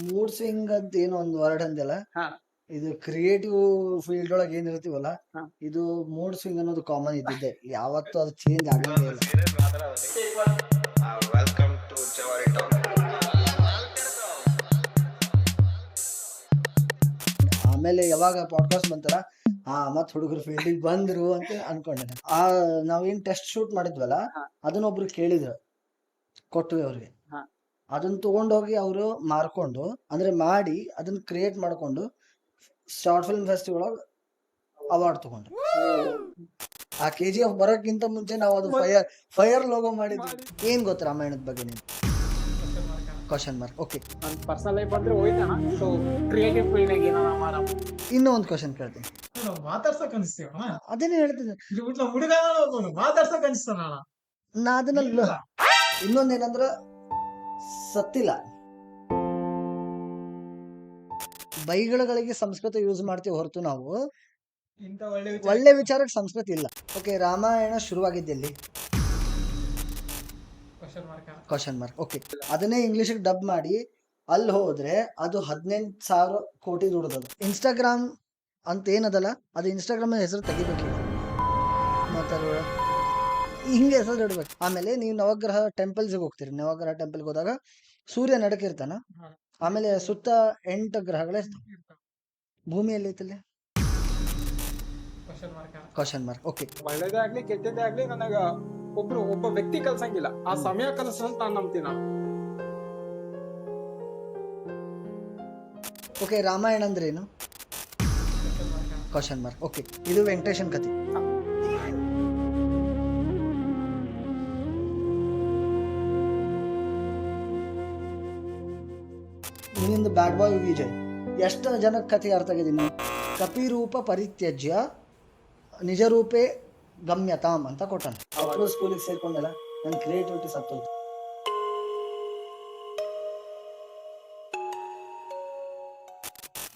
Mood swing ಅಂತ ಏನೋ ಒಂದು ವರ್ಡ್ ಅಂದಲ್ಲ, ಹಾ ಇದು ಕ್ರಿಯೇಟಿವ್ ಫೀಲ್ಡ್ ಒಳಗೆ ಏನ್ ಇರ್ತೀವಲ್ಲ, ಹಾ. ಇದು ಮೂಡ್ ಸ್ವಿಂಗ್ ಅನ್ನೋದು ಕಾಮನ್ ಇದ್ದಿದ್ದೆ, ಯಾವತ್ತೂ ಅದು ಚೇಂಜ್ ಆಗಂಗೇ ಇಲ್ಲ. ವೆಲ್ಕಮ್ ಟು ಜವಾರಿ ಟಾಕ್. ಆಮೇಲೆ ಯಾವಾಗ ಪಾಡ್ಕಾಸ್ಟ್ ಬಂತಲ್ಲ, ಮತ್ ಹುಡುಗರು ಫೀಲ್ಡಿಗೆ ಬಂದ್ರು ಅಂತ ಅನ್ಕೊಂಡೆ ನಾನು. ನಾವೇನ್ ಟೆಸ್ಟ್ ಶೂಟ್ ಮಾಡಿದ್ವಲ್ಲ, ಹಾ. ಅದನ್ನೊಬ್ರು ಕೇಳಿದ್ರು, ಕೊಟ್ವಿ ಅವ್ರಿಗೆ. ಹಾ. ಅದನ್ನ ತಗೊಂಡೋಗಿ ಅವರು ಮಾರ್ಕೊಂಡು, ಅಂದ್ರೆ ಮಾಡಿ ಅದನ್ನ ಕ್ರಿಯೇಟ್ ಮಾಡ್ಕೊಂಡು ಶಾರ್ಟ್ ಫಿಲ್ಮ್ ಫೆಸ್ಟಿವಲ್ ಅವಾರ್ಡ್ ತಗೊಂಡ್ರು. ಆ KGF ಬರೋಕ್ಕಿಂತ ಮುಂಚೆ ನಾವು ಅದು ಫೈರ್ ಲೋಗೋ ಮಾಡಿದ್ವಿ. ಏನ್ ಗೊತ್ತ ರಾಮಾಯಣದ ಬಗ್ಗೆ ನೀವು? Question mark. ಓಕೆ, ನನ್ನ ಪರ್ಸನಲ್ ಲೈಫ್ ಅಂದ್ರೆ ಹೋಯ್ತಾನ. ಸೊ ಕ್ರಿಯೇಟಿವ್ ಫೀಲ್ಡ್ ನಾಗ ಏನಾರ ಮಾಡ. ಇನ್ನೂ ಒಂದು ಕ್ವಶನ್ ಕೇಳ್ತೀನಿ. ಮಾತಾಡ್ಸಕ್ ಅನಿಸ್ತೀವ ಅದೇನೇ ಹೇಳ್ತೀನಿ, ಹುಡುಗ ಮಾತಾಡ್ಸಕ್ ಅನಿಸ್ತಾನ. ನಾ ಅದನ್ನ ಇನ್ನೊಂದೇನಂದ್ರ ಸತ್ತಿಲ್ಲ. ಬೈಗಳಗಳಿಗೆ ಸಂಸ್ಕೃತ ಯೂಸ್ ಮಾಡ್ತೀವಿ ಹೊರತು ನಾವು ಇಂತ ಒಳ್ಳೆ ವಿಚಾರಕ್ಕೆ ಸಂಸ್ಕೃತ ಇಲ್ಲ. ಓಕೆ, ರಾಮಾಯಣ ಶುರುವಾಗಿದ್ದೆಲ್ಲಿ? Question mark. ಓಕೆ, ಅದನ್ನೇ ಇಂಗ್ಲಿಷ್ ಡಬ್ ಮಾಡಿ ಅಲ್ಲಿ ಹೋದ್ರೆ ಅದು 18,000 ಕೋಟಿ ದುಡ್ದದು. ಇನ್ಸ್ಟಾಗ್ರಾಮ್ ಅಂತ ಏನದಲ್ಲ, ಅದು ಇನ್ಸ್ಟಾಗ್ರಾಮ್ ಹೆಸರು ತೆಗಿಬೇಕೀಗ. ಮಾತಾಡೋಣ ಹಿಂಗೆ ಹೆಸರು ಇಡ್ಬೇಕು. ಆಮೇಲೆ ನೀವು ನವಗ್ರಹ ಟೆಂಪಲ್ಸ್ಗೆ ಹೋಗ್ತೀರಿ. ನವಗ್ರಹ ಟೆಂಪಲ್ಗೆ ಹೋದಾಗ ಸೂರ್ಯ ನಡಕಿರ್ತಾನ, ಆಮೇಲೆ ಸುತ್ತ 8 ಗ್ರಹಗಳೇ ಭೂಮಿಯಲ್ಲಿ ಐತಲ್ಲಿ. Question mark. ಓಕೆ, ಒಳ್ಳೇದೇ ಆಗ್ಲಿ ಕೆಟ್ಟದೇ ಆಗ್ಲಿ ನನಗ ಒಬ್ಬ ವ್ಯಕ್ತಿ ಕಲ್ಸಂಗಿಲ್ಲ, ಆ ಸಮಯ ಕಲ್ಸಂತ ನಾನು ನಂಬ್ತೀನಿ ನಾನು. ಓಕೆ, ರಾಮಾಯಣ ಅಂದ್ರೆ ಏನು? Question mark. ಓಕೆ, ಇದು ವೆಂಕಟೇಶನ್ ಕಥೆ. ನಿಮ್ಮಿಂದ ಬ್ಯಾಡ್ ಬಾಯ್ ವಿಜಯ್ ಎಷ್ಟು ಜನಕ್ಕೆ ಕಥೆ ಅರ್ಥ ಆಗಿದ್ದೀನಿ? ಕಪಿರೂಪ ಪರಿತ್ಯಜ್ಯ ನಿಜರೂಪೇ ಗಮ್ಯತಾಮ್ ಅಂತ ಕೊಟ್ಟಾನ. ಅವಳು ಸ್ಕೂಲಿಗೆ ಸೇರ್ಕೊಂಡಲ್ಲ, ನನ್ನ ಕ್ರಿಯೇಟಿವಿಟಿ ಸತ್ತೋಯ್ತು.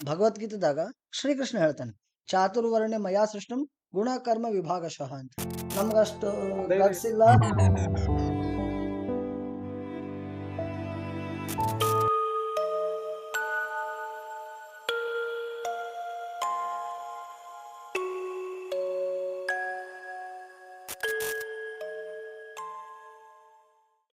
ಭಗವದ್ಗೀತೆದಾಗ ಶ್ರೀಕೃಷ್ಣ ಹೇಳ್ತಾನೆ, ಚಾತುರ್ವರ್ಣೆ ಮಯಾ ಸೃಷ್ಟಂ ಗುಣ ಕರ್ಮ ವಿಭಾಗಶಃ ಅಂತ. ನಮ್ಗಷ್ಟು ಗಟ್ಸ್ ಇಲ್ಲ,